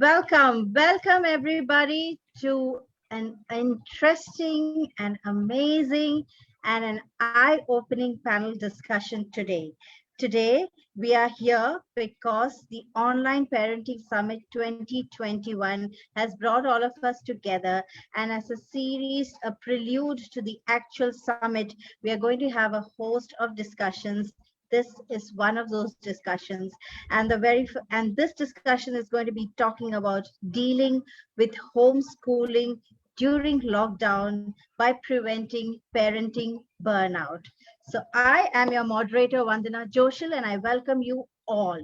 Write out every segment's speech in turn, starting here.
Welcome everybody to an interesting and amazing and an eye-opening panel discussion today. Today, we are here because the Online Parenting Summit 2021 has brought all of us together, and as a series, a prelude to the actual summit, we are going to have a host of discussions. This is one of those discussions, and this discussion is going to be talking about dealing with homeschooling during lockdown by preventing parenting burnout. So I am your moderator, Vandana Joshil, and I welcome you all.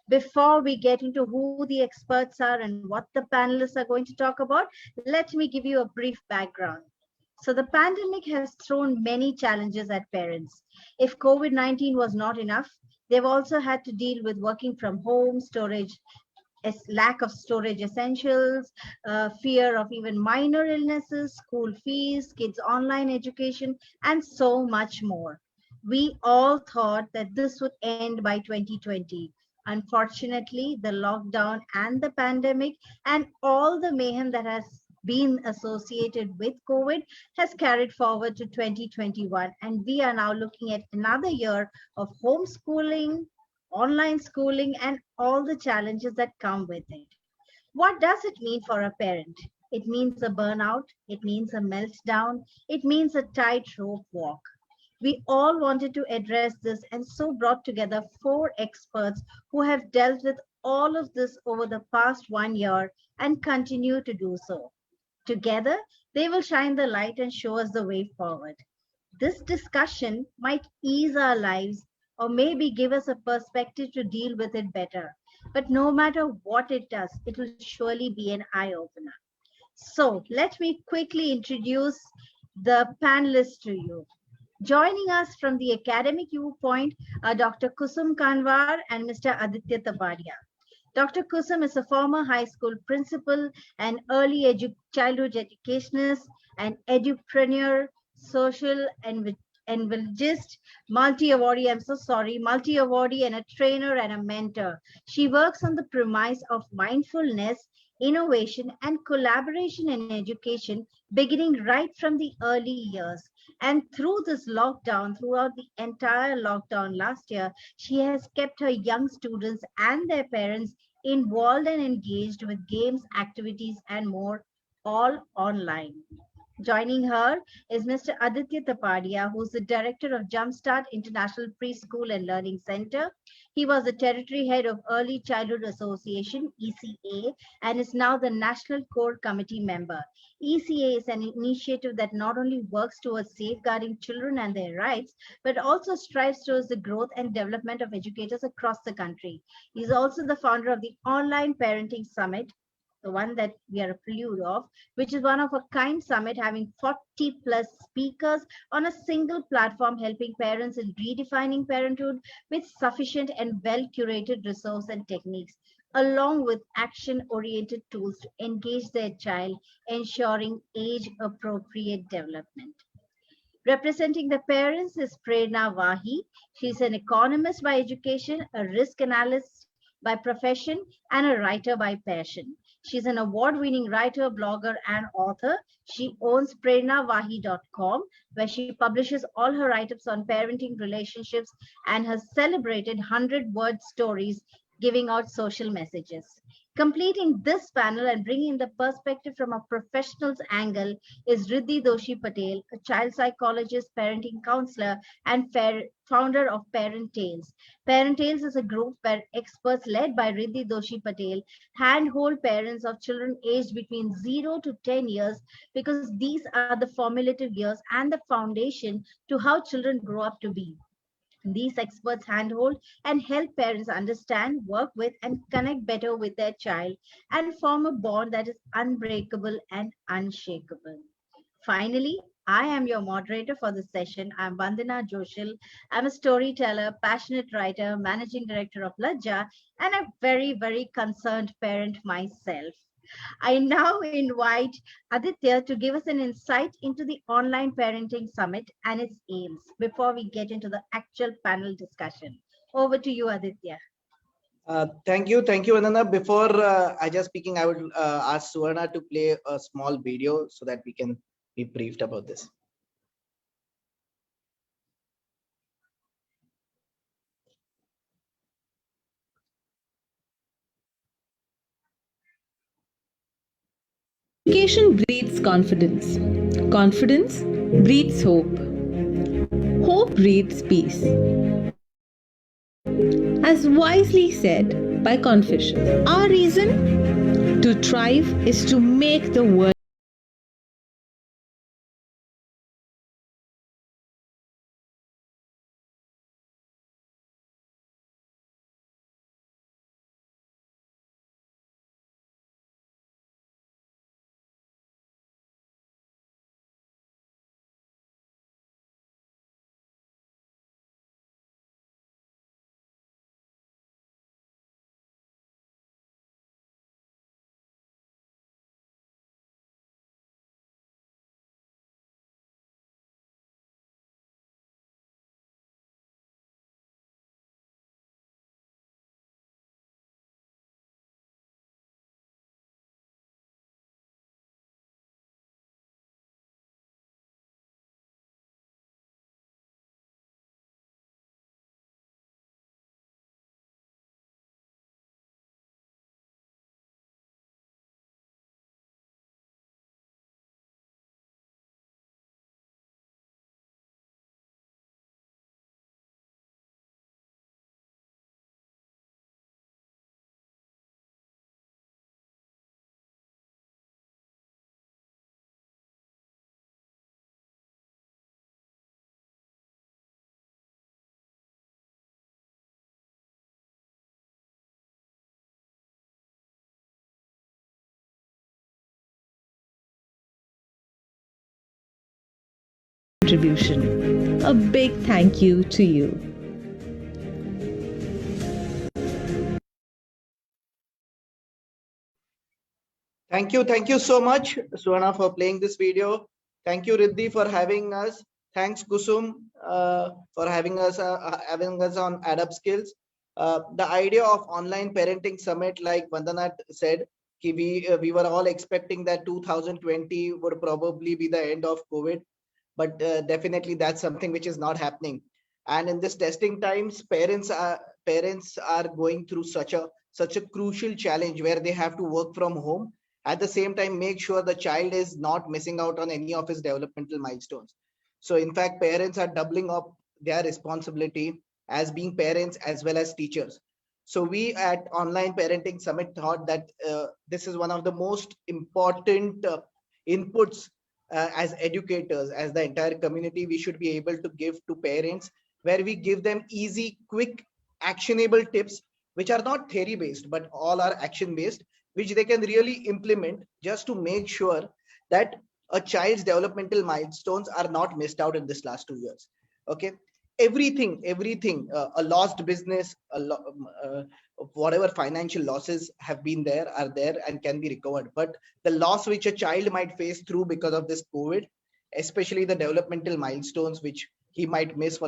Before we get into who the experts are and what the panelists are going to talk about, let me give you a brief background. So the pandemic has thrown many challenges at parents. If COVID-19 was not enough, they've also had to deal with working from home, lack of storage essentials, fear of even minor illnesses, school fees, kids' online education, and so much more. We all thought that this would end by 2020. Unfortunately, the lockdown and the pandemic and all the mayhem that has been associated with COVID has carried forward to 2021. And we are now looking at another year of homeschooling, online schooling, and all the challenges that come with it. What does it mean for a parent? It means a burnout, it means a meltdown, it means a tightrope walk. We all wanted to address this and so brought together four experts who have dealt with all of this over the past 1 year and continue to do so. Together, they will shine the light and show us the way forward. This discussion might ease our lives or maybe give us a perspective to deal with it better. But no matter what it does, it will surely be an eye opener. So let me quickly introduce the panelists to you. Joining us from the academic viewpoint are Dr. Kusum Kanwar and Mr. Aditya Tapadia. Dr. Kusum is a former high school principal, an childhood educationist, an edupreneur, social evangelist, multi-awardee and a trainer and a mentor. She works on the premise of mindfulness, innovation, and collaboration in education, beginning right from the early years. And through this lockdown, throughout the entire lockdown last year, she has kept her young students and their parents involved and engaged with games, activities, and more, all online. Joining her is Mr. Aditya Tapadia, who's the director of Jumpstart International Preschool and Learning Center. He was the territory head of Early Childhood Association, ECA, and is now the National Core Committee member. ECA is an initiative that not only works towards safeguarding children and their rights, but also strives towards the growth and development of educators across the country. He's also the founder of the Online Parenting Summit, the one that we are a prelude of, which is one of a kind summit having 40 plus speakers on a single platform, helping parents in redefining parenthood with sufficient and well curated resources and techniques, along with action oriented tools to engage their child, ensuring age appropriate development. Representing the parents is Prerna Wahi. She's an economist by education, a risk analyst by profession, and a writer by passion. She's an award-winning writer, blogger, and author. She owns PrernaVahi.com, where she publishes all her write-ups on parenting, relationships, and has celebrated 100-word stories giving out social messages. Completing this panel and bringing the perspective from a professional's angle is Riddhi Doshi Patel, a child psychologist, parenting counselor, and founder of Parent Tales. Parent Tales is a group where experts led by Riddhi Doshi Patel handhold parents of children aged between 0 to 10 years, because these are the formative years and the foundation to how children grow up to be. These experts handhold and help parents understand, work with, and connect better with their child and form a bond that is unbreakable and unshakable. Finally, I am your moderator for this session. I'm Vandana Joshil. I'm a storyteller, passionate writer, managing director of Lajja, and a very, very concerned parent myself. I now invite Aditya to give us an insight into the Online Parenting Summit and its aims before we get into the actual panel discussion. Over to you, Aditya. Thank you, Vandana. Before I just speaking, I would ask Suvarna to play a small video so that we can be briefed about this. Education breeds confidence. Confidence breeds hope. Hope breeds peace. As wisely said by Confucius, our reason to thrive is to make the world contribution. A big thank you to you. Thank you so much, Suvarna, for playing this video. Thank you, Riddhi, for having us. Thanks, Kusum, for having us on Adapt Skills. The idea of online parenting summit, like Vandana said, we were all expecting that 2020 would probably be the end of COVID, but definitely that's something which is not happening. And in this testing times, parents are going through such a crucial challenge where they have to work from home, at the same time make sure the child is not missing out on any of his developmental milestones. So in fact, parents are doubling up their responsibility as being parents as well as teachers. So we at Online Parenting Summit thought that this is one of the most important inputs as educators, as the entire community, we should be able to give to parents, where we give them easy, quick, actionable tips, which are not theory based, but all are action based, which they can really implement just to make sure that a child's developmental milestones are not missed out in this last 2 years. Okay. Everything, a lost business, whatever financial losses have been there are there and can be recovered, but the loss which a child might face through because of this COVID, especially the developmental milestones which he might miss for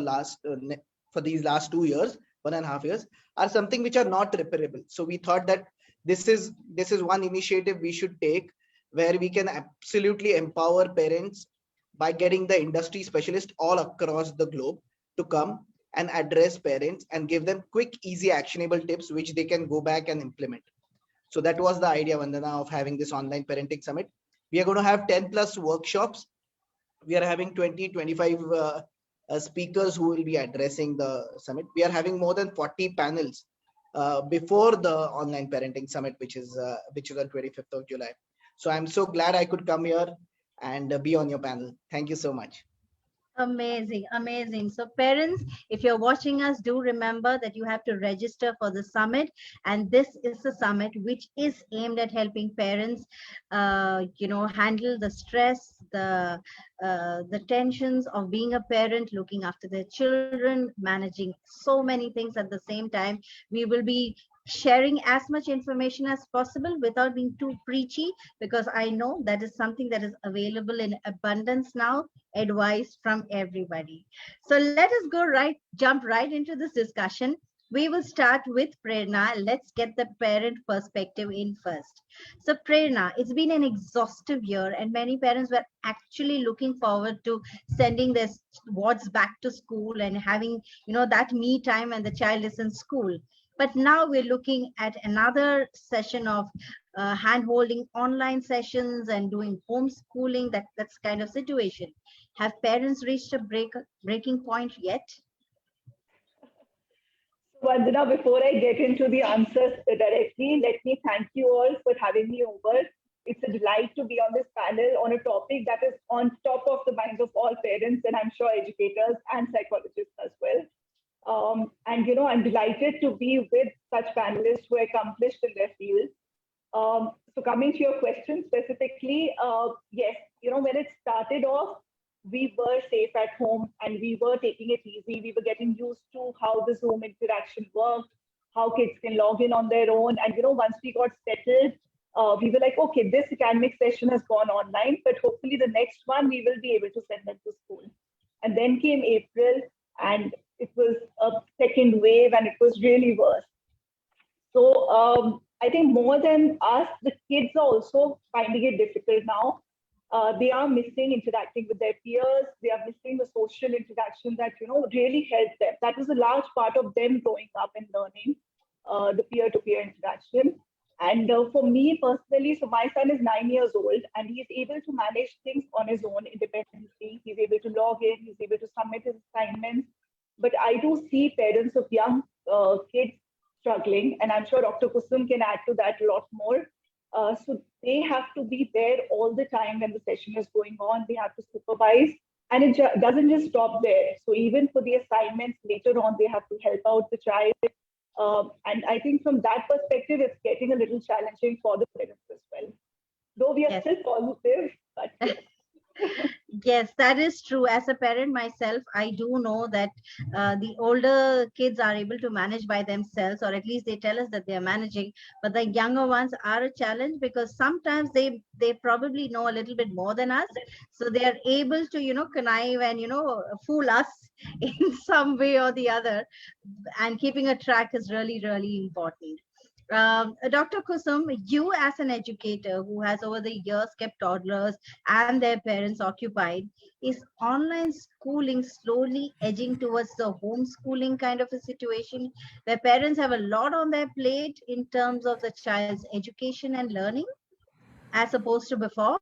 these last 2 years, 1.5 years, are something which are not repairable. So we thought that this is one initiative we should take, where we can absolutely empower parents by getting the industry specialists all across the globe to come and address parents and give them quick, easy, actionable tips which they can go back and implement. So that was the idea, Vandana, of having this online parenting summit. We are going to have 10 plus workshops. We are having 20, 25 speakers who will be addressing the summit. We are having more than 40 panels before the online parenting summit, which is on 25th of July. So I'm so glad I could come here and be on your panel. Thank you so much. Amazing, amazing. So parents, if you're watching us, do remember that you have to register for the summit. And this is the summit which is aimed at helping parents, handle the stress, the tensions of being a parent, looking after their children, managing so many things at the same time. We will be sharing as much information as possible without being too preachy, because I know that is something that is available in abundance now, advice from everybody. So let us jump right into this discussion. We will start with Prerna. Let's get the parent perspective in first. So Prerna, it's been an exhaustive year and many parents were actually looking forward to sending their wards back to school and having, that me time when the child is in school. But now we're looking at another session of hand-holding online sessions and doing homeschooling, that's kind of situation. Have parents reached a breaking point yet? Vandana, before I get into the answers directly, let me thank you all for having me over. It's a delight to be on this panel on a topic that is on top of the minds of all parents, and I'm sure educators and psychologists as well. I'm delighted to be with such panelists who are accomplished in their field. So coming to your question specifically, yes, when it started off, we were safe at home and we were taking it easy. We were getting used to how the Zoom interaction worked, how kids can log in on their own. And, once we got settled, we were like, okay, this academic session has gone online, but hopefully the next one, we will be able to send them to school. And then came April and it was a second wave and it was really worse. So I think more than us, the kids are also finding it difficult now. They are missing interacting with their peers. They are missing the social interaction that, really helped them. That was a large part of them growing up and learning the peer-to-peer interaction. And for me personally, so my son is 9 years old and he's able to manage things on his own independently. He's able to log in, he's able to submit his assignments. But I do see parents of young kids struggling, and I'm sure Dr. Kusum can add to that a lot more. So they have to be there all the time when the session is going on. They have to supervise, and it doesn't just stop there. So even for the assignments later on, they have to help out the child. And I think from that perspective, it's getting a little challenging for the parents as well. Though we are still positive, but yes. Yes, that is true. As a parent myself, I do know that the older kids are able to manage by themselves, or at least they tell us that they are managing. But the younger ones are a challenge because sometimes they probably know a little bit more than us, so they are able to connive and fool us in some way or the other. And keeping a track is really, really important. Dr. Kusum, you as an educator who has over the years kept toddlers and their parents occupied, is online schooling slowly edging towards the homeschooling kind of a situation where parents have a lot on their plate in terms of the child's education and learning as opposed to before?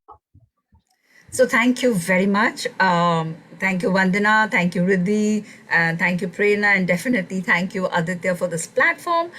So thank you very much. Thank you, Vandana. Thank you, Riddhi. Thank you, Prerna. And definitely thank you, Aditya, for this platform.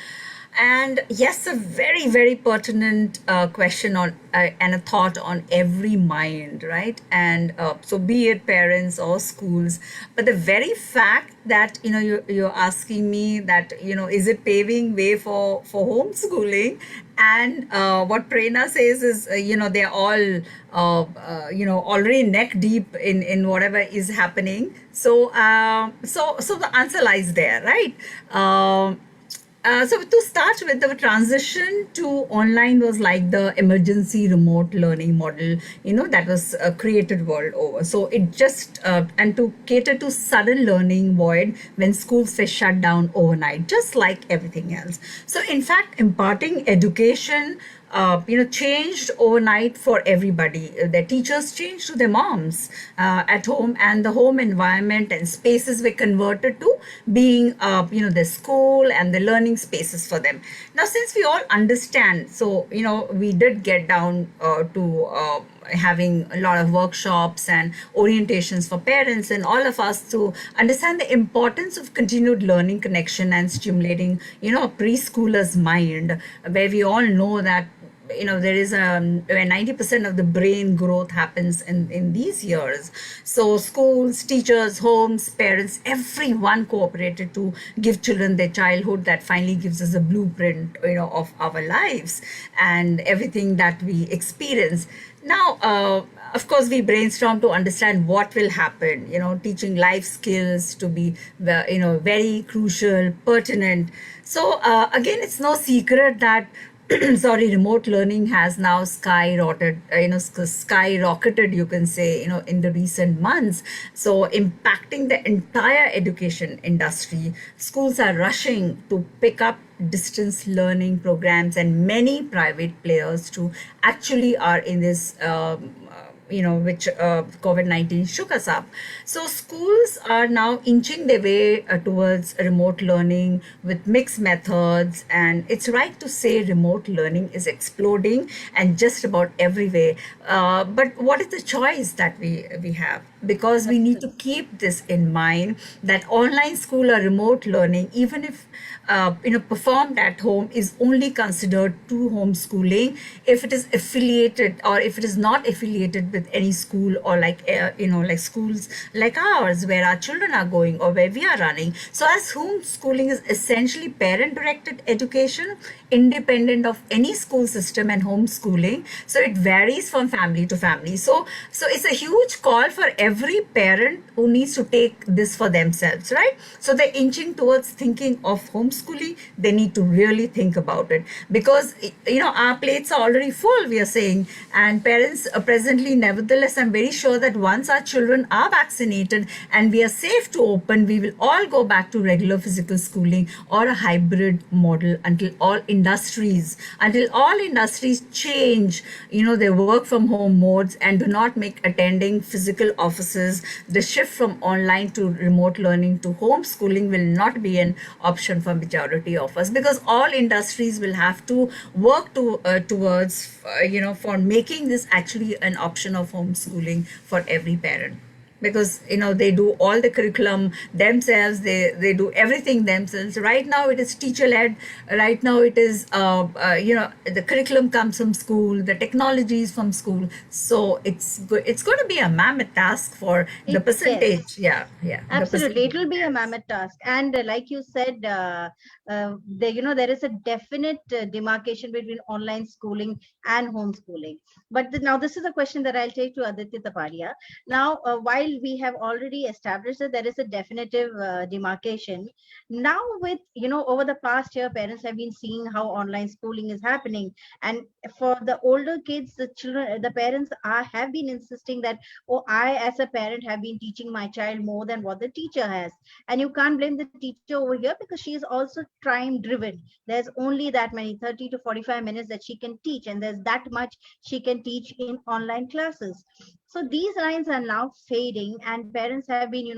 And yes, a very, very pertinent question on and a thought on every mind, right? And so be it parents or schools, but the very fact that, you're asking me that, is it paving way for homeschooling? And what Prerna says is, they're all, already neck deep in whatever is happening. So the answer lies there, right? So to start with, the transition to online was like the emergency remote learning model, that was created world over. So it just, and to cater to sudden learning void when schools were shut down overnight, just like everything else. So in fact, imparting education changed overnight for everybody. Their teachers changed to their moms at home, and the home environment and spaces were converted to being, the school and the learning spaces for them. Now, since we all understand, so, we did get down to having a lot of workshops and orientations for parents and all of us to understand the importance of continued learning connection and stimulating, a preschooler's mind, where we all know that there is where 90% of the brain growth happens in these years. So schools, teachers, homes, parents, everyone cooperated to give children their childhood that finally gives us a blueprint, of our lives and everything that we experience. Now, of course, we brainstorm to understand what will happen, teaching life skills to be, very crucial, pertinent. So again, it's no secret that sorry, remote learning has now skyrocketed, you can say, in the recent months. So impacting the entire education industry, schools are rushing to pick up distance learning programs, and many private players too actually are in this which COVID-19 shook us up. So schools are now inching their way towards remote learning with mixed methods. And it's right to say remote learning is exploding and just about everywhere. But what is the choice that we have? Because we need to keep this in mind, that online school or remote learning, even if performed at home, is only considered true homeschooling if it is affiliated, or if it is not affiliated with any school, or like schools like ours where our children are going or where we are running. So as homeschooling is essentially parent directed education, independent of any school system, and homeschooling, so it varies from family to family. So it's a huge call for every parent who needs to take this for themselves, right? So they're inching towards thinking of homeschooling. They need to really think about it, because our plates are already full, we are saying. And parents presently, nevertheless, I'm very sure that once our children are vaccinated and we are safe to open, we will all go back to regular physical schooling or a hybrid model until all industries change their work from home modes and do not make attending physical offices. The shift from online to remote learning to homeschooling will not be an option for majority of us, because all industries will have to work towards for making this actually an option of homeschooling for every parent. Because they do all the curriculum themselves, they do everything themselves. Right now it is teacher led. Right now it is the curriculum comes from school, the technology is from school. So it's going to be a mammoth task for the Yes. percentage. Yeah, the Absolutely, it will be a yes. mammoth task, and like you said, there is a definite demarcation between online schooling and homeschooling. But now this is a question that I'll take to Aditya Tapadia. Now, while we have already established that there is a definitive demarcation, now with over the past year, parents have been seeing how online schooling is happening, and for the older kids, the parents have been insisting that, oh, I as a parent have been teaching my child more than what the teacher has. And you can't blame the teacher over here, because she is also time driven. There's only that many 30 to 45 minutes that she can teach, and there's that much she can teach in online classes. So these lines are now fading, and parents have been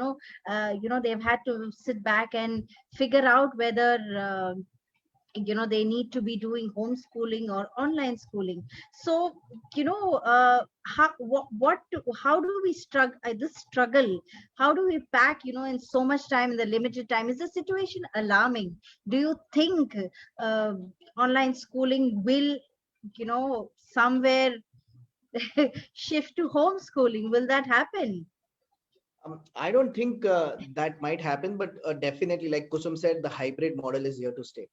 they've had to sit back and figure out whether they need to be doing homeschooling or online schooling. So how do we struggle this struggle? How do we pack in so much time, in the limited time? Is the situation alarming? Do you think uh, online schooling will somewhere shift to homeschooling? Will that happen? I don't think that might happen, but definitely, like Kusum said, the hybrid model is here to stay.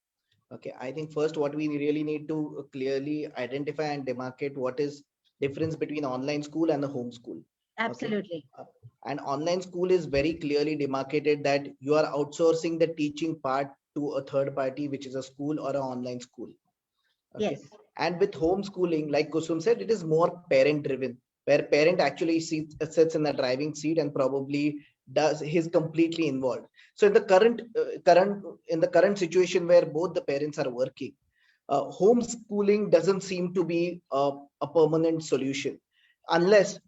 Okay, I think first what we really need to clearly identify and demarcate what is difference between online school and the home school. Okay, Absolutely. and online school is very clearly demarcated that you are outsourcing the teaching part to a third party, which is a school or an online school. Okay, Yes. and with homeschooling, like Kusum said, it is more parent driven, where parent actually sits in the driving seat and probably does he's completely involved. So in the current situation where both the parents are working, homeschooling doesn't seem to be a permanent solution, unless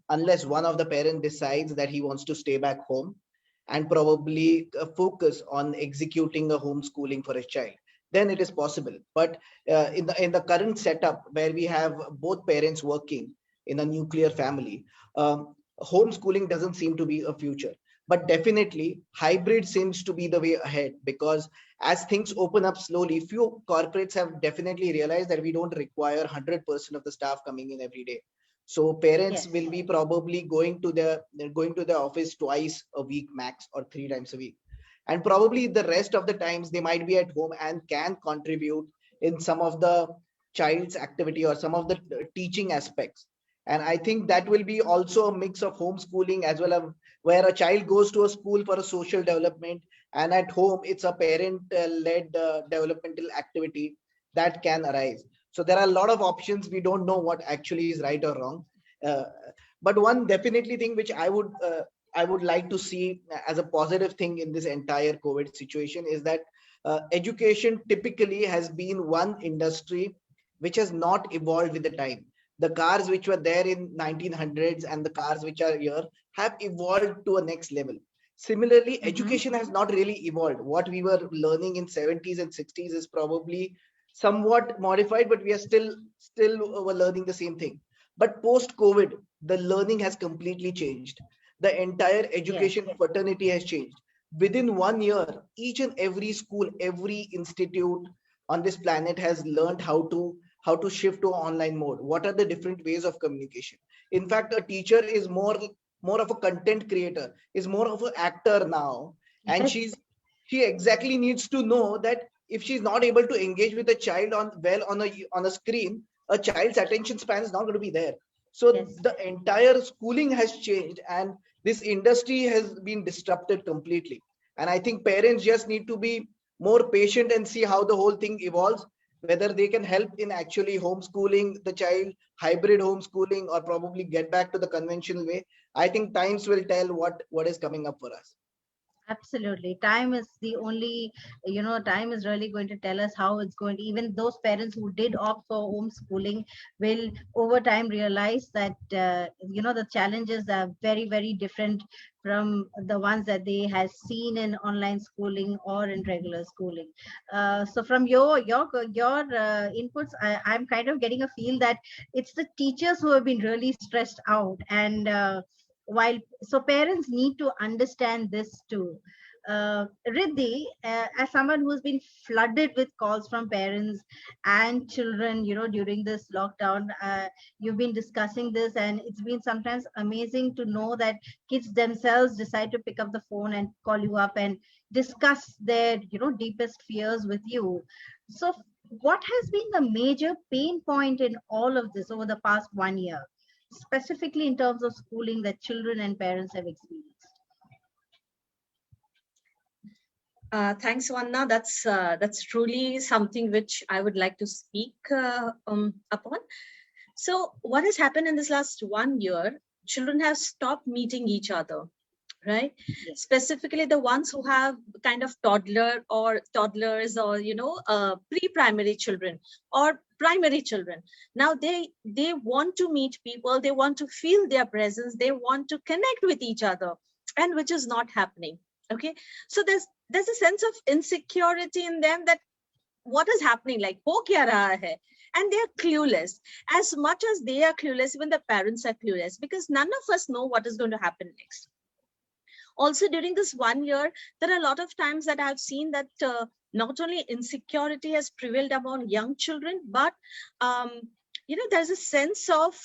one of the parent decides that he wants to stay back home and probably focus on executing a homeschooling for his child. Then it is possible. But in the current setup where we have both parents working in a nuclear family, homeschooling doesn't seem to be a future. But definitely hybrid seems to be the way ahead, because as things open up slowly, few corporates have definitely realized that we don't require 100% of the staff coming in every day. So parents Yes. will be probably going to the office twice a week max, or 3 times a week, and probably the rest of the times they might be at home and can contribute in some of the child's activity or some of the teaching aspects. And I think that will be also a mix of homeschooling as well, as where a child goes to a school for a social development, and at home it's a parent led developmental activity that can arise. So there are a lot of options. We don't know what actually is right or wrong. But one definitely thing which I would like to see as a positive thing in this entire COVID situation is that education typically has been one industry which has not evolved with the time. The cars which were there in 1900s and the cars which are here have evolved to a next level. Similarly, education has not really evolved. What we were learning in 70s and 60s is probably somewhat modified, but we are still were learning the same thing. But post COVID, the learning has completely changed. The entire education fraternity has changed. Within 1 year, each and every school, every institute on this planet has learned how to shift to online mode. What are the different ways of communication? In fact, a teacher is more of a content creator, is more of an actor now, and she exactly needs to know that if she's not able to engage with a child on a screen, a child's attention span is not going to be there. So the entire schooling has changed, and this industry has been disrupted completely. And I think parents just need to be more patient and see how the whole thing evolves, whether they can help in actually homeschooling the child, hybrid homeschooling, or probably get back to the conventional way. I think times will tell what is coming up for us. Absolutely. Time is the only, time is really going to tell us how it's going to, even those parents who did opt for homeschooling will over time realize that, the challenges are very, very different from the ones that they have seen in online schooling or in regular schooling. So from your inputs, I'm kind of getting a feel that it's the teachers who have been really stressed out, and so parents need to understand this too. Riddhi, as someone who's been flooded with calls from parents and children, during this lockdown, you've been discussing this, and it's been sometimes amazing to know that kids themselves decide to pick up the phone and call you up and discuss their, deepest fears with you. So what has been the major pain point in all of this over the past 1 year, specifically in terms of schooling that children and parents have experienced? Thanks, Vanna. That's truly something which I would like to speak upon. So what has happened in this last 1 year, children have stopped meeting each other, right? Yes. Specifically the ones who have kind of toddlers or pre-primary children or primary children. Now they want to meet people, they want to feel their presence, they want to connect with each other, and which is not happening. Okay, so there's a sense of insecurity in them that what is happening, like ho kya raha hai, and they are clueless. As much as they are clueless, even the parents are clueless, because none of us know what is going to happen next. Also, during this 1 year, there are a lot of times that I've seen that not only insecurity has prevailed among young children, but there's a sense of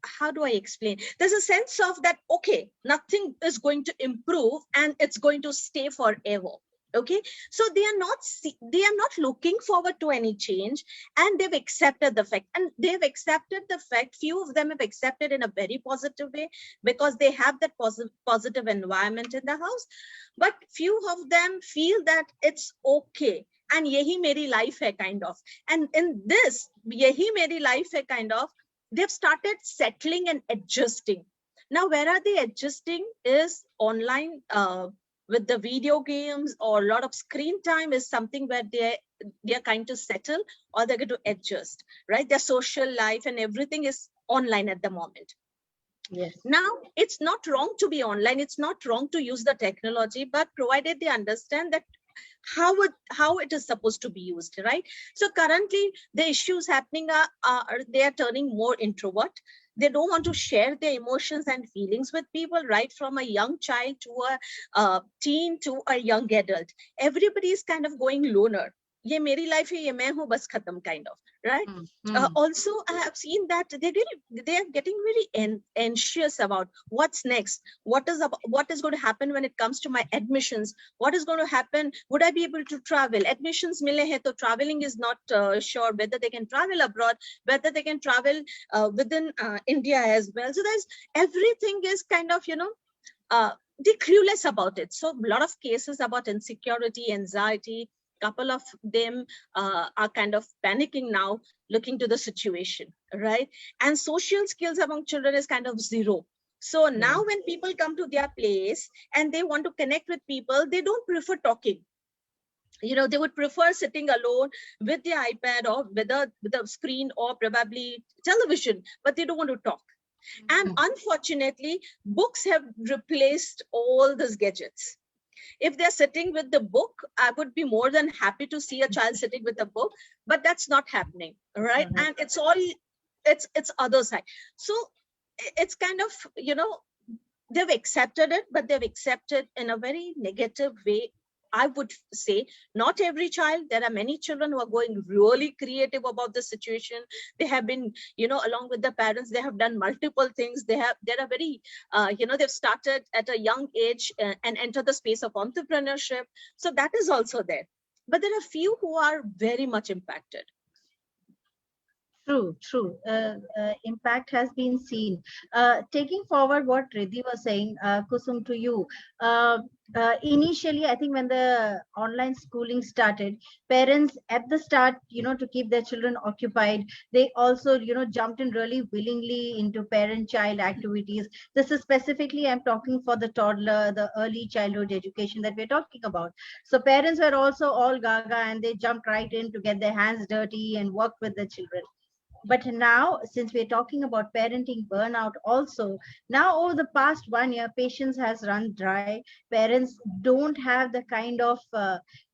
how do I explain? There's a sense of that, okay, nothing is going to improve and it's going to stay forever. Okay, so they are not looking forward to any change, and they've accepted the fact, few of them have accepted in a very positive way because they have that positive environment in the house, but few of them feel that it's okay and yehi meri life hai kind of, and in this yehi meri life hai kind of, they've started settling and adjusting. Now where are they adjusting is online, with the video games, or a lot of screen time is something where they're kind to settle, or they're going to adjust, right? Their social life and everything is online at the moment. Yes. Now, it's not wrong to be online. It's not wrong to use the technology, but provided they understand that how it is supposed to be used, right? So currently the issues happening are they are turning more introvert. They don't want to share their emotions and feelings with people, right from a young child to a teen to a young adult. Everybody is kind of going loner. Ye meri life hai, ye main hu, bas khatam kind of, right? Also, I have seen that they are getting very anxious about what's next. What is going to happen when it comes to my admissions? What is going to happen? Would I be able to travel? Admissions mile hai, to traveling is not sure whether they can travel abroad, whether they can travel within India as well. So there's everything is kind of, they're clueless about it. So a lot of cases about insecurity, anxiety, couple of them are kind of panicking now, looking to the situation, right? And social skills among children is kind of zero. So now when people come to their place and they want to connect with people, they don't prefer talking. They would prefer sitting alone with the iPad or with a screen or probably television, but they don't want to talk. And unfortunately, books have replaced all these gadgets. If they're sitting with the book, I would be more than happy to see a child sitting with a book, but that's not happening, right? And it's other side. So it's kind of, they've accepted it, but they've accepted in a very negative way. I would say not every child. There are many children who are going really creative about the situation. They have been, along with the parents, they have done multiple things. They are very, they've started at a young age and entered the space of entrepreneurship. So that is also there. But there are few who are very much impacted. True. Impact has been seen. Taking forward what Riddhi was saying, Kusum, to you. Initially, I think when the online schooling started, parents at the start, to keep their children occupied, they also, jumped in really willingly into parent-child activities. This is specifically, I'm talking for the toddler, the early childhood education that we're talking about. So parents were also all gaga and they jumped right in to get their hands dirty and work with the children. But now, since we're talking about parenting burnout also, now over the past 1 year, patience has run dry. Parents don't have the kind of,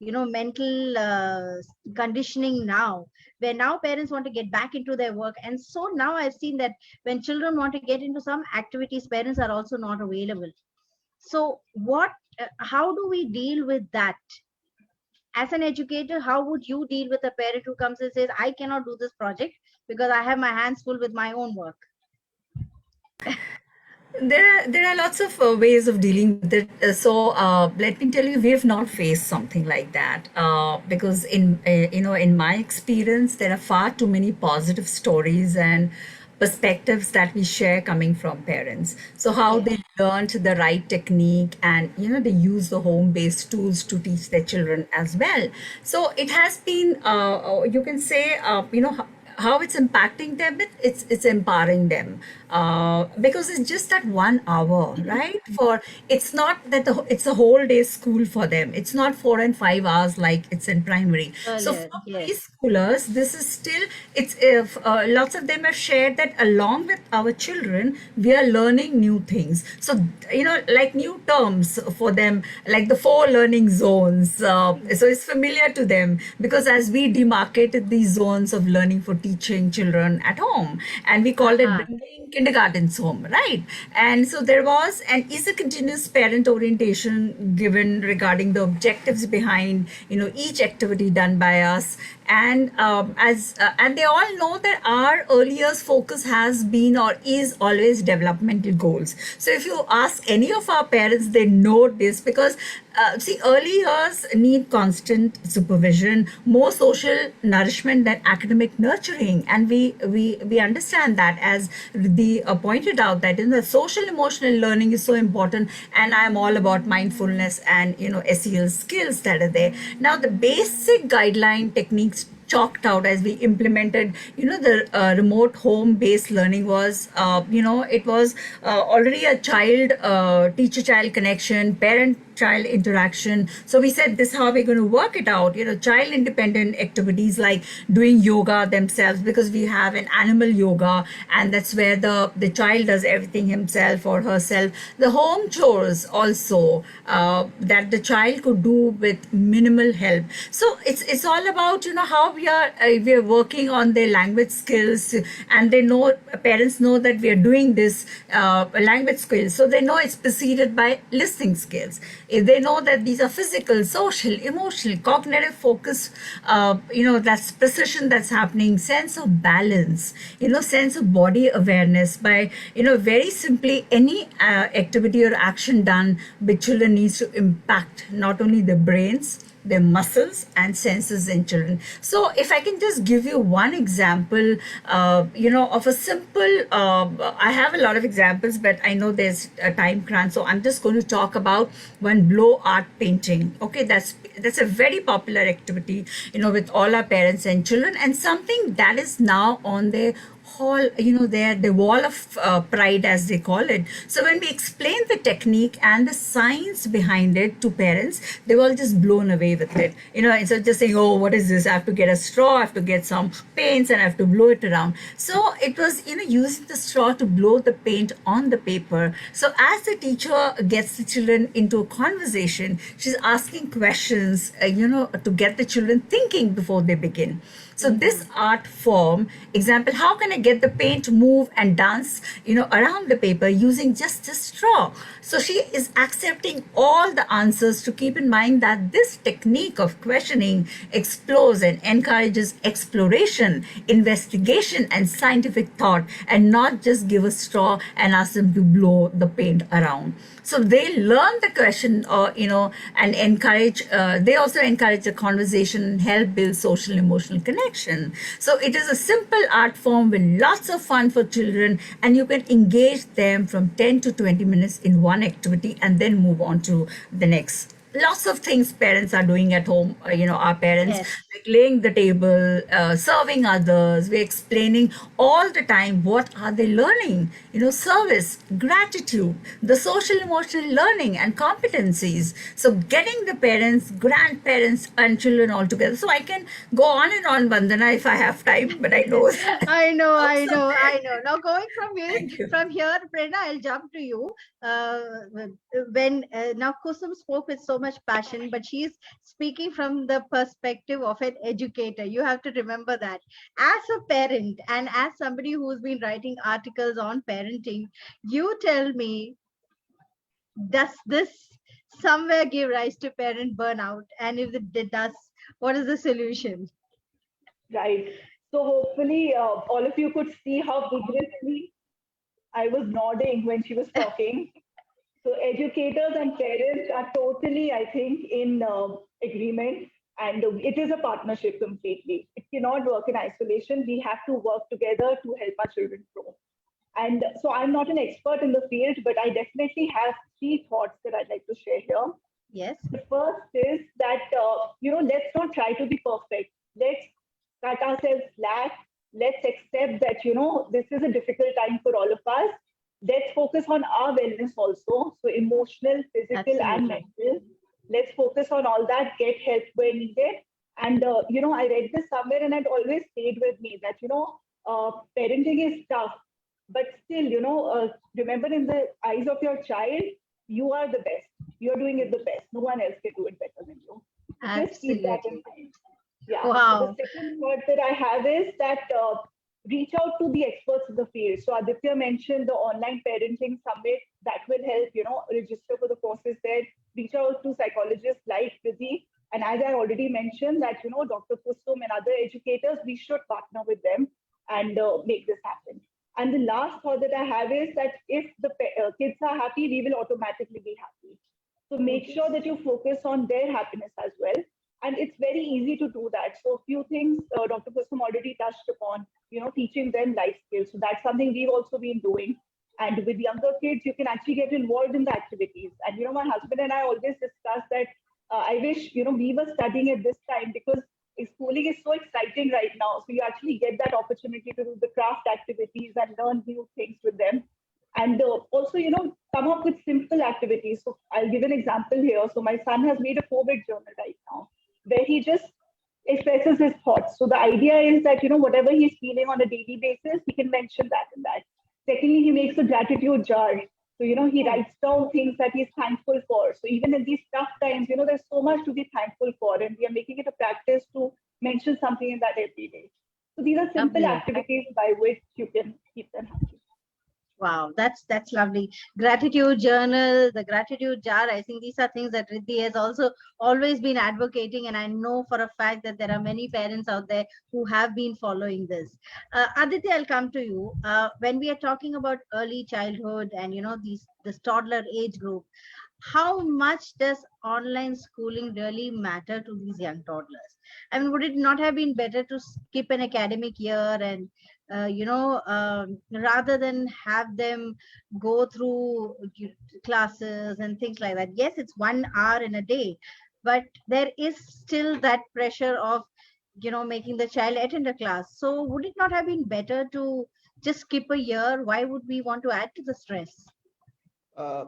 mental conditioning now, where now parents want to get back into their work. And so now I've seen that when children want to get into some activities, parents are also not available. So how do we deal with that? As an educator, how would you deal with a parent who comes and says, I cannot do this project because I have my hands full with my own work? There are lots of ways of dealing with it. So let me tell you, we have not faced something like that because in my experience, there are far too many positive stories and perspectives that we share coming from parents. So how they learned the right technique and they use the home-based tools to teach their children as well. So it has been you can say how it's impacting them, it's empowering them because it's just that 1 hour, right? It's not that it's a whole day school for them. It's not 4 and 5 hours like it's in primary. So for preschoolers, this is still, it's lots of them have shared that along with our children, we are learning new things. So like new terms for them, like the 4 learning zones. So it's familiar to them because as we demarcated these zones of learning for teaching children at home, and we called it bringing kindergartens home, right? And so there was and is a continuous parent orientation given regarding the objectives behind each activity done by us. And and they all know that our early years focus has been or is always developmental goals. So if you ask any of our parents, they know this because early years need constant supervision, more social nourishment than academic nurturing, and we understand that, as Riddhi pointed out, that the social emotional learning is so important, and I am all about mindfulness and SEL skills that are there. Now the basic guideline techniques chalked out as we implemented the remote home-based learning was it was already a child teacher-child connection, parent-child interaction. So we said this is how we're going to work it out, child independent activities like doing yoga themselves, because we have an animal yoga, and that's where the child does everything himself or herself. The home chores also that the child could do with minimal help. So it's all about how we are working on their language skills, and parents know that we are doing this language skills, so they know it's preceded by listening skills. If they know that these are physical, social, emotional, cognitive focus, that's precision that's happening, sense of balance, sense of body awareness. By very simply, any activity or action done with children needs to impact not only their brains their muscles and senses in children. So if I can just give you one example, of a simple, I have a lot of examples, but I know there's a time crunch, so I'm just going to talk about one blow art painting. Okay, that's a very popular activity, with all our parents and children, and something that is now on their hall, the wall of pride, as they call it. So when we explain the technique and the science behind it to parents, they were all just blown away with it. Instead of just saying, oh, what is this? I have to get a straw, I have to get some paints, and I have to blow it around. So it was, using the straw to blow the paint on the paper. So as the teacher gets the children into a conversation, she's asking questions, to get the children thinking before they begin. So this art form, example, how can I get the paint to move and dance, around the paper using just a straw? So she is accepting all the answers, to keep in mind that this technique of questioning explores and encourages exploration, investigation, and scientific thought, and not just give a straw and ask them to blow the paint around. So they learn the question, and encourage, they also encourage the conversation and help build social emotional connection. So it is a simple art form with lots of fun for children, and you can engage them from 10 to 20 minutes in one activity and then move on to the next. Lots of things parents are doing at home, our parents, Yes. like laying the table, serving others. We're explaining all the time what are they learning, service, gratitude, the social emotional learning and competencies. So getting the parents, grandparents, and children all together. So I can go on and on, Vandana, if I have time, but I know. I know. Also, Now going from Thank you. here, Prerna, I'll jump to you. When now Kusum spoke with so much passion, but she's speaking from the perspective of an educator. You have to remember that. As a parent and as somebody who's been writing articles on parenting, you tell me, does this somewhere give rise to parent burnout? And if it does, what is the solution? Right. So hopefully all of you could see how vigorously I was nodding when she was talking. So educators and parents are totally, I think, in agreement, and it is a partnership completely. It cannot work in isolation. We have to work together to help our children grow. And so I'm not an expert in the field, but I definitely have 3 thoughts that I'd like to share here. Yes. The first is that, let's not try to be perfect. Let's cut ourselves slack. Let's accept that, this is a difficult time for all of us. Let's focus on our wellness also. So emotional, physical, and Absolutely. mental. Let's focus on all that, get help where needed. And, I read this somewhere and it always stayed with me that, parenting is tough, but still, remember, in the eyes of your child, you are the best. You're doing it the best. No one else can do it better than you. Just keep that in Absolutely. mind. Yeah. Wow. So the second thought that I have is that reach out to the experts in the field. So Aditya mentioned the online parenting summit that will help, register for the courses there. Reach out to psychologists like Riddhi. And as I already mentioned that, Dr. Kusum and other educators, we should partner with them and make this happen. And the last thought that I have is that if the kids are happy, we will automatically be happy. So make sure that you focus on their happiness as well. And it's very easy to do that. So a few things Dr. Kusum already touched upon, teaching them life skills. So that's something we've also been doing. And with younger kids, you can actually get involved in the activities. And, my husband and I always discuss that I wish, we were studying at this time, because schooling is so exciting right now. So you actually get that opportunity to do the craft activities and learn new things with them. And also, come up with simple activities. So I'll give an example here. So my son has made a COVID journal right now, where he just expresses his thoughts. So the idea is that, whatever he's feeling on a daily basis, he can mention that in that. Secondly, he makes a gratitude jar. So, he writes down things that he's thankful for. So even in these tough times, there's so much to be thankful for. And we are making it a practice to mention something in that every day. So these are simple Lovely. activities by which you can keep them happy. Wow, that's lovely. Gratitude journal, the gratitude jar. I think these are things that Riddhi has also always been advocating, and I know for a fact that there are many parents out there who have been following this. Aditya, I'll come to you. When we are talking about early childhood and this toddler age group, how much does online schooling really matter to these young toddlers? I mean, would it not have been better to skip an academic year and, rather than have them go through classes and things like that? Yes, it's 1 hour in a day, but there is still that pressure of, making the child attend a class. So would it not have been better to just skip a year? Why would we want to add to the stress? Uh,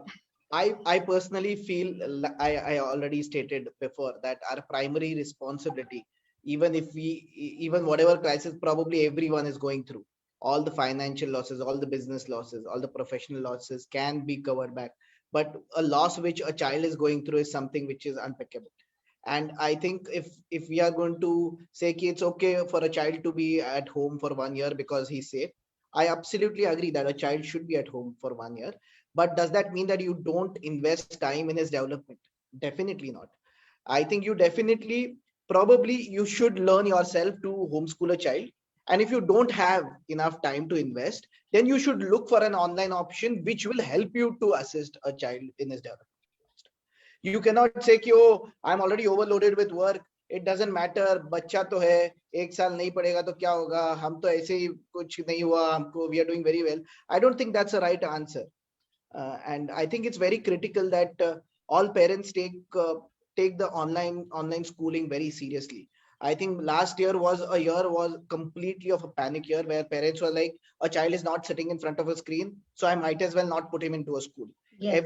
I personally feel I already stated before that our primary responsibility, even if even whatever crisis probably everyone is going through, all the financial losses, all the business losses, all the professional losses can be covered back. But a loss which a child is going through is something which is unpickable. And I think if we are going to say ki it's okay for a child to be at home for 1 year because he's safe, I absolutely agree that a child should be at home for 1 year. But does that mean that you don't invest time in his development? Definitely not. I think you definitely, probably you should learn yourself to homeschool a child. And if you don't have enough time to invest, then you should look for an online option which will help you to assist a child in his development. You cannot say कि oh, I'm already overloaded with work, it doesn't matter, बच्चा तो है, एक साल नहीं पढ़ेगा तो क्या होगा, हम तो ऐसे ही कुछ नहीं हुआ हमको, we are doing very well. I don't think that's the right answer. And I think it's very critical that all parents take the online schooling very seriously. I think last year was completely of a panic year where parents were like, a child is not sitting in front of a screen, so I might as well not put him into a school. Yes.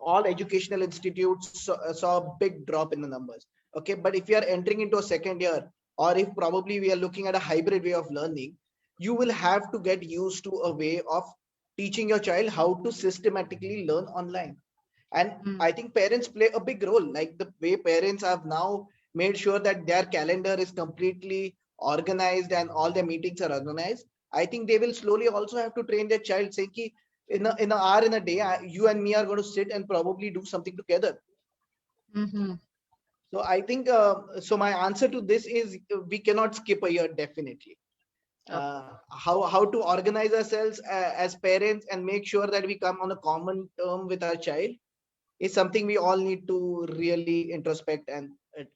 All educational institutes saw a big drop in the numbers. Okay, but if you are entering into a second year, or if probably we are looking at a hybrid way of learning, you will have to get used to a way of teaching your child how to systematically learn online. And I think parents play a big role, like the way parents have now made sure that their calendar is completely organized and all their meetings are organized. I think they will slowly also have to train their child, saying ki in an hour in a day, you and me are going to sit and probably do something together. So I think, so my answer to this is we cannot skip a year, definitely. How to organize ourselves as parents and make sure that we come on a common term with our child is something we all need to really introspect and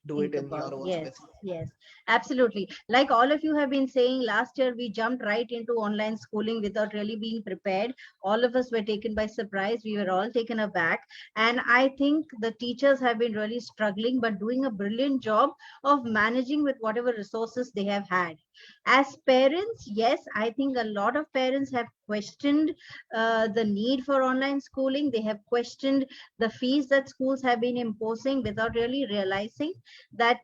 do it in your own Yes, space. yes, absolutely. Like all of you have been saying, last year we jumped right into online schooling without really being prepared. All of us were taken by surprise. We were all taken aback. And I think the teachers have been really struggling, but doing a brilliant job of managing with whatever resources they have had. As parents, yes, I think a lot of parents have questioned the need for online schooling. They have questioned the fees that schools have been imposing without really realizing that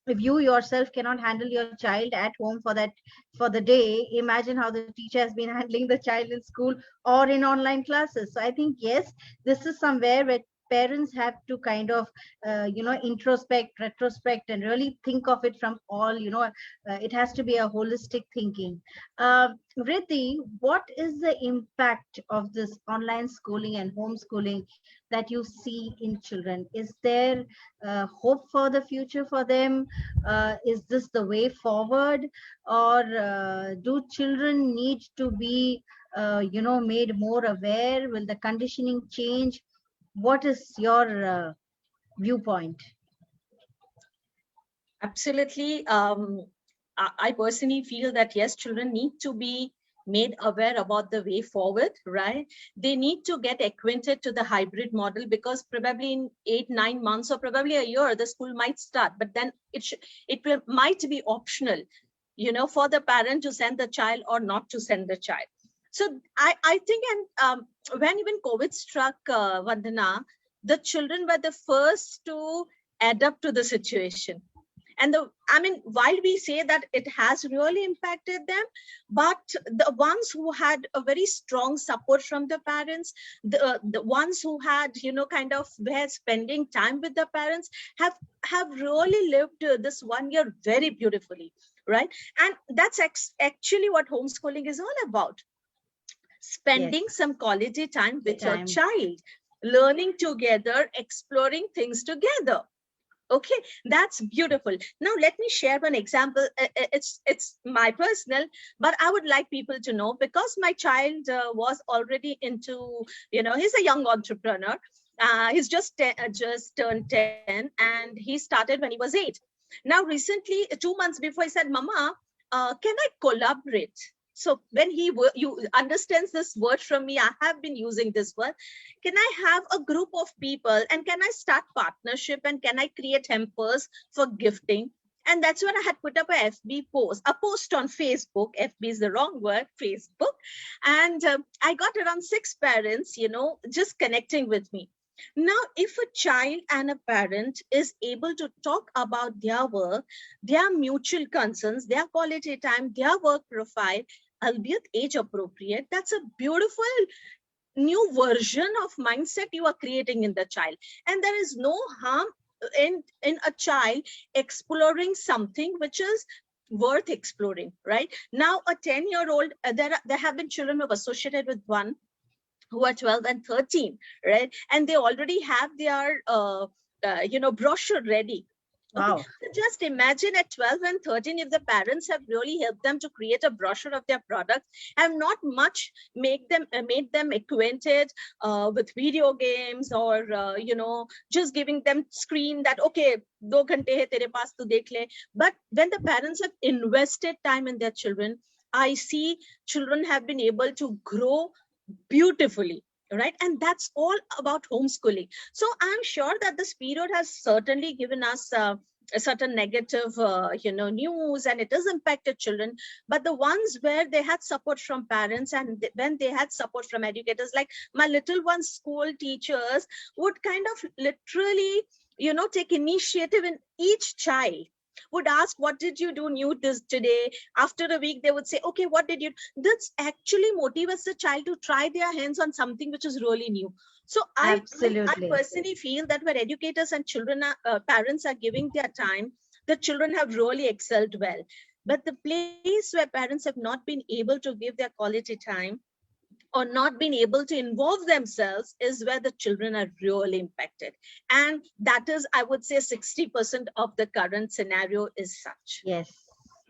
if you yourself cannot handle your child at home for the day, imagine how the teacher has been handling the child in school or in online classes. So I think, yes, this is somewhere where parents have to kind of introspect, retrospect, and really think of it from all, it has to be a holistic thinking. Riddhi, what is the impact of this online schooling and homeschooling that you see in children? Is there hope for the future for them? Is this the way forward? Or do children need to be made more aware? Will the conditioning change? What is your viewpoint? Absolutely. I personally feel that yes, children need to be made aware about the way forward, right? They need to get acquainted to the hybrid model, because probably in 8-9 months or probably a year, the school might start, but then it might be optional, for the parent to send the child or not to send the child. So I think, and when even COVID struck, Vandana, the children were the first to adapt to the situation. And while we say that it has really impacted them, but the ones who had a very strong support from the parents, the ones who had, kind of were spending time with the parents, have really lived this 1 year very beautifully, right? And that's actually what homeschooling is all about. Spending some quality time with your child, learning together, exploring things together. Okay, that's beautiful. Now let me share one example. It's my personal, but I would like people to know, because my child was already into, he's a young entrepreneur. He's just turned 10, and he started when he was 8. Now, recently, 2 months before, he said, "Mama, can I collaborate?" So when you understands this word from me, I have been using this word. Can I have a group of people, and can I start partnership, and can I create hampers for gifting? And that's when I had put up a post on Facebook. FB is the wrong word, Facebook. And I got around 6 parents, just connecting with me. Now, if a child and a parent is able to talk about their work, their mutual concerns, their quality time, their work profile, albeit age appropriate, that's a beautiful new version of mindset you are creating in the child. And there is no harm in a child exploring something which is worth exploring. Right now, a 10-year-old, there have been children who have associated with one who are 12 and 13, right? And they already have their brochure ready. Okay. Wow. So just imagine at 12 and 13, if the parents have really helped them to create a brochure of their products, have not much made them acquainted with video games, or just giving them screen that, okay, 2 ghante hai tere paas, tu dekh le. But when the parents have invested time in their children, I see children have been able to grow beautifully, right? And that's all about homeschooling. So I'm sure that this period has certainly given us a certain negative news, and it has impacted children. But the ones where they had support from parents, and when they had support from educators, like my little one's school teachers would kind of literally take initiative in each child, would ask, what did you do new this today? After a week, they would say, okay, what did you? This actually motivates the child to try their hands on something which is really new. So I personally feel that where educators and children parents are giving their time, the children have really excelled well. But the place where parents have not been able to give their quality time, or not been able to involve themselves, is where the children are really impacted. And that is, I would say, 60% of the current scenario is such. Yes.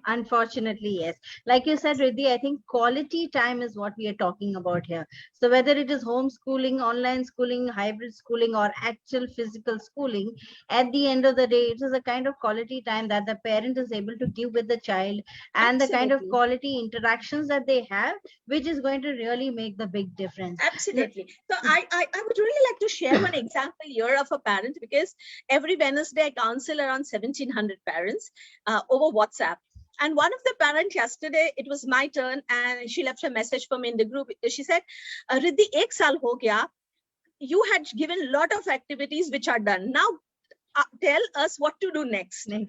Unfortunately, yes. Like you said, Riddhi, I think quality time is what we are talking about here. So whether it is homeschooling, online schooling, hybrid schooling, or actual physical schooling, at the end of the day, it is a kind of quality time that the parent is able to give with the child, and the kind of quality interactions that they have, which is going to really make the big difference. Absolutely. So I would really like to share one example here of a parent, because every Wednesday I counsel around 1,700 parents over WhatsApp. And one of the parents yesterday, it was my turn, and she left a message for me in the group. She said, Riddhi, 1 saal ho gaya. You had given a lot of activities which are done. Now, tell us what to do next. So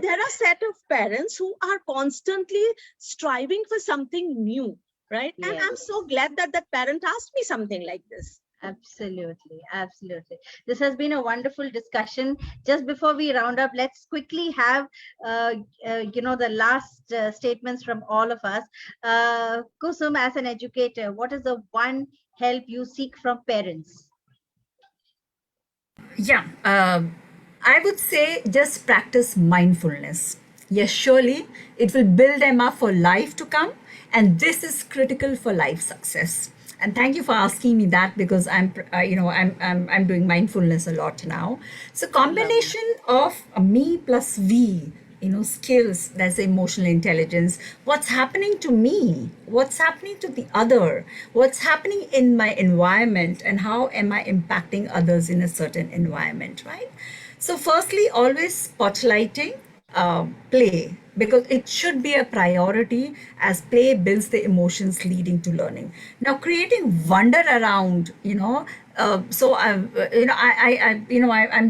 there are a set of parents who are constantly striving for something new, right? Yes. And I'm so glad that that parent asked me something like this. Absolutely. Absolutely. This has been a wonderful discussion. Just before we round up, let's quickly have, the last statements from all of us. Kusum, as an educator, what is the one help you seek from parents? Yeah, I would say just practice mindfulness. Yes, surely it will build them up for life to come. And this is critical for life success. And thank you for asking me that, because I'm doing mindfulness a lot now. So combination of me plus we, skills, that's emotional intelligence. What's happening to me? What's happening to the other? What's happening in my environment? And how am I impacting others in a certain environment, right? So firstly, always spotlighting play, because it should be a priority, as play builds the emotions leading to learning. Now, creating wonder around, I'm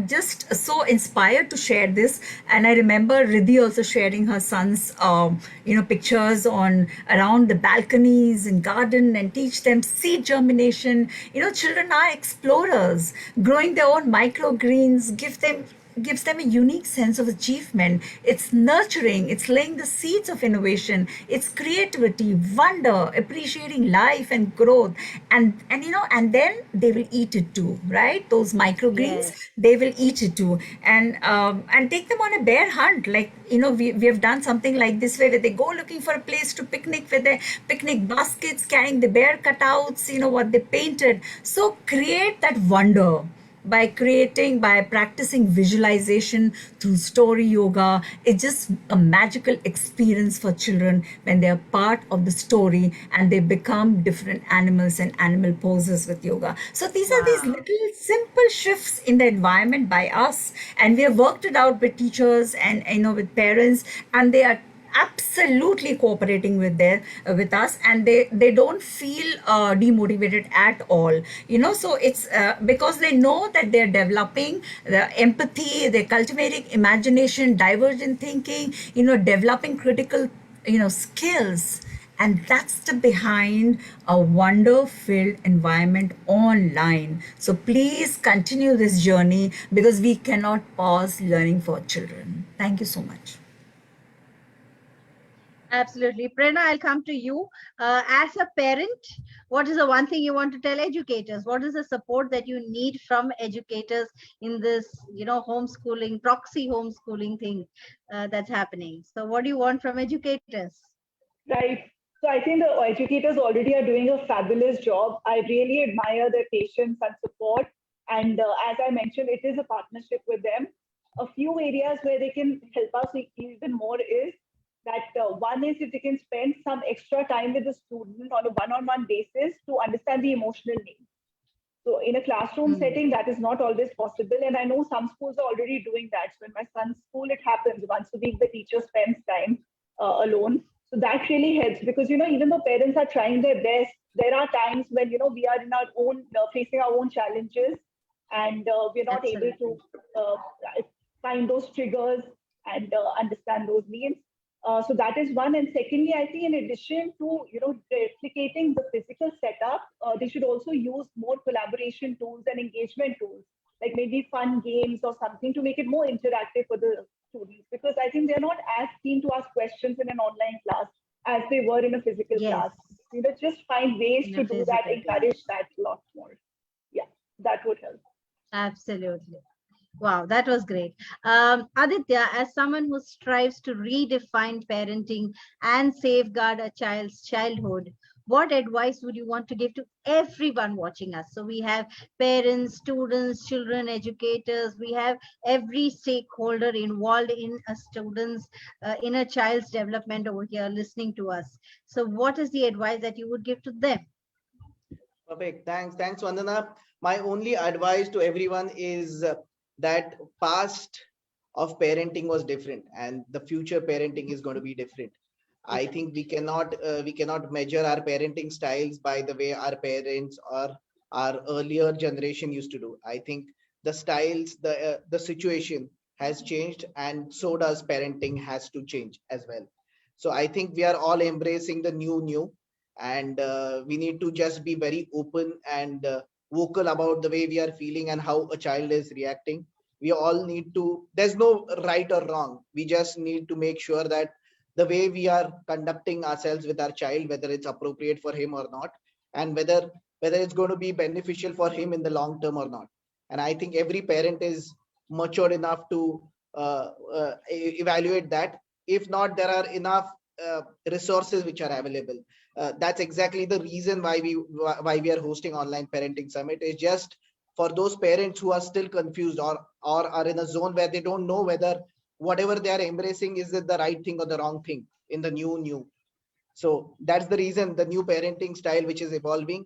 just so inspired to share this. And I remember Riddhi also sharing her son's, pictures on around the balconies and garden, and teach them seed germination. Children are explorers, growing their own microgreens, give them gives them a unique sense of achievement. It's nurturing, it's laying the seeds of innovation, it's creativity, wonder, appreciating life and growth. And you know, and then they will eat it too, right? Those microgreens, Yes. they will eat it too. And take them on a bear hunt. Like, you know, we have done something like this way, where they go looking for a place to picnic with their picnic baskets, carrying the bear cutouts, you know, what they painted. So create that wonder by practicing visualization through story yoga. It's just a magical experience for children when they are part of the story and they become different animals and animal poses with yoga. So these are these Wow. little simple shifts in the environment by us, and we have worked it out with teachers and, you know, with parents, and they are absolutely cooperating with us, and they don't feel demotivated at all, you know. So it's because they know that they're developing the empathy, they're cultivating imagination, divergent thinking, you know, developing critical, you know, skills. And that's the behind a wonder filled environment online. So please continue this journey, because we cannot pause learning for children. Thank you so much. Absolutely. Prerna, I'll come to you. As a parent, what is the one thing you want to tell educators? What is the support that you need from educators in this, you know, homeschooling, proxy homeschooling thing that's happening? So what do you want from educators? Right. So I think the educators already are doing a fabulous job. I really admire their patience and support. And as I mentioned, it is a partnership with them. A few areas where they can help us even more is that one is if they can spend some extra time with the student on a one-on-one basis to understand the emotional needs. So in a classroom setting, that is not always possible. And I know some schools are already doing that. So in my son's school, it happens once a week, the teacher spends time alone. So that really helps, because, you know, even though parents are trying their best, there are times when, you know, we are in our own, facing our own challenges, and we're not able to find those triggers and understand those needs. So that is one. And secondly, I think in addition to, you know, replicating the physical setup, they should also use more collaboration tools and engagement tools, like maybe fun games or something to make it more interactive for the students, because I think they're not as keen to ask questions in an online class as they were in a physical class. You know, just find ways to do that, encourage that a lot more. Yeah, that would help. Absolutely. Wow, that was great. Aditya, as someone who strives to redefine parenting and safeguard a child's childhood, what advice would you want to give to everyone watching us? So we have parents, students, children, educators, we have every stakeholder involved in a student's, in a child's development over here listening to us. So what is the advice that you would give to them? Perfect. Thanks, Vandana. My only advice to everyone is that past of parenting was different, and the future parenting is going to be different. I think we cannot measure our parenting styles by the way our parents or our earlier generation used to do. I think the styles, the situation has changed, and so does parenting has to change as well. So I think we are all embracing the new, and we need to just be very open and vocal about the way we are feeling and how a child is reacting. We all need to, there's no right or wrong. We just need to make sure that the way we are conducting ourselves with our child, whether it's appropriate for him or not, and whether it's going to be beneficial for him in the long term or not. And I think every parent is matured enough to evaluate that. If not, there are enough resources which are available. That's exactly the reason why we are hosting online parenting summit, is just for those parents who are still confused or are in a zone where they don't know whether whatever they are embracing is it the right thing or the wrong thing in the new. So that's the reason, the new parenting style which is evolving.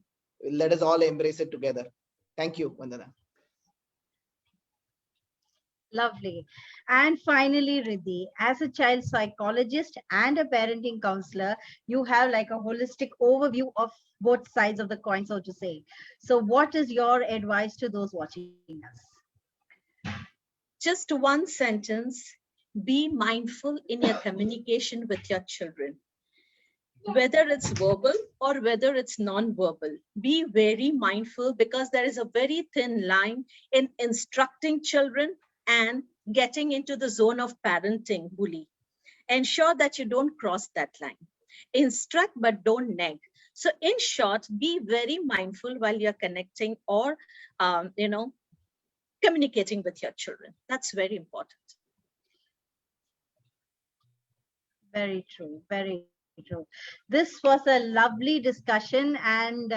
Let us all embrace it together. Thank you, Vandana. Lovely. And finally, Riddhi, as a child psychologist and a parenting counselor, you have like a holistic overview of both sides of the coin, so to say. So what is your advice to those watching us? Just one sentence: be mindful in your communication with your children. Whether it's verbal or whether it's non-verbal, be very mindful, because there is a very thin line in instructing children and getting into the zone of parenting bully. Ensure that you don't cross that line. Instruct, but don't nag. So in short, be very mindful while you're connecting or, communicating with your children. That's very important. Very true. Very true. This was a lovely discussion, and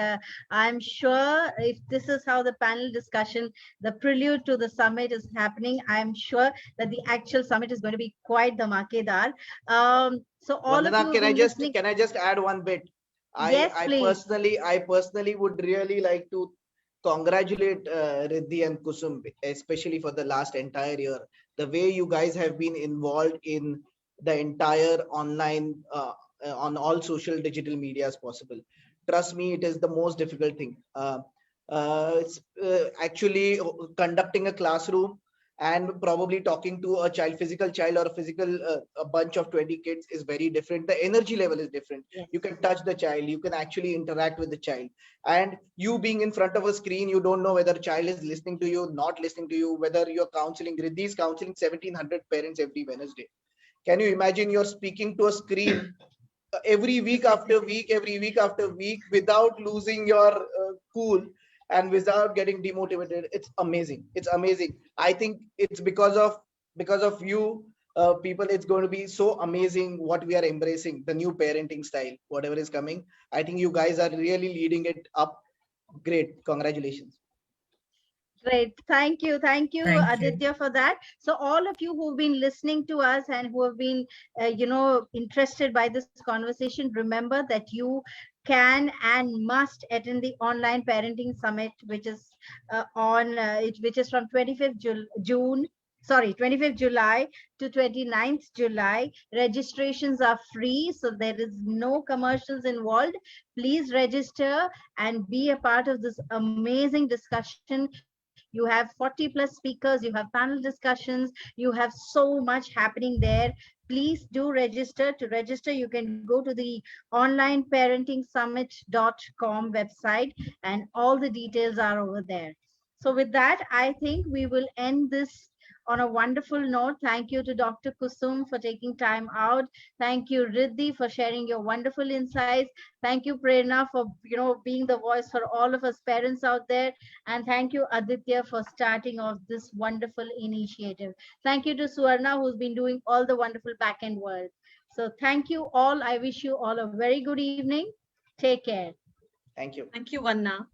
I'm sure if this is how the panel discussion, the prelude to the summit is happening, I'm sure that the actual summit is going to be quite the makedar. So all Vandana, of you can I just add one bit? Yes, please. I personally would really like to congratulate Riddhi and Kusum, especially for the last entire year. The way you guys have been involved in the entire online, on all social digital medias possible. Trust me, it is the most difficult thing. It's actually conducting a classroom and probably talking to a child, physical child or a bunch of 20 kids is very different. The energy level is different. Yes. You can touch the child, you can actually interact with the child, and you being in front of a screen, you don't know whether child is listening to you, not listening to you, whether you're counseling. Riddhi is counseling 1700 parents every Wednesday. Can you imagine you're speaking to a screen every week after week without losing your cool and without getting demotivated? It's amazing. It's amazing. I think it's because of you people, it's going to be so amazing what we are embracing, the new parenting style, whatever is coming. I think you guys are really leading it up. Great. Congratulations. Great. Thank you. Thank you, Thank you. Aditya, for that. So all of you who've been listening to us and who have been, interested by this conversation, remember that you can and must attend the online parenting summit, which is which is from 25th June. Sorry, 25th July to 29th July. Registrations are free, so there is no commercials involved. Please register and be a part of this amazing discussion. You have 40 plus speakers, you have panel discussions, you have so much happening there. Please do register. To register, you can go to the onlineparentingsummit.com website, and all the details are over there. So with that, I think we will end this on a wonderful note. Thank you to Dr. Kusum for taking time out. Thank you, Riddhi, for sharing your wonderful insights. Thank you, Prerna, for being the voice for all of us parents out there. And thank you, Aditya, for starting off this wonderful initiative. Thank you to Suvarna, who's been doing all the wonderful back-end work. So thank you all. I wish you all a very good evening. Take care. Thank you. Thank you, Vanna.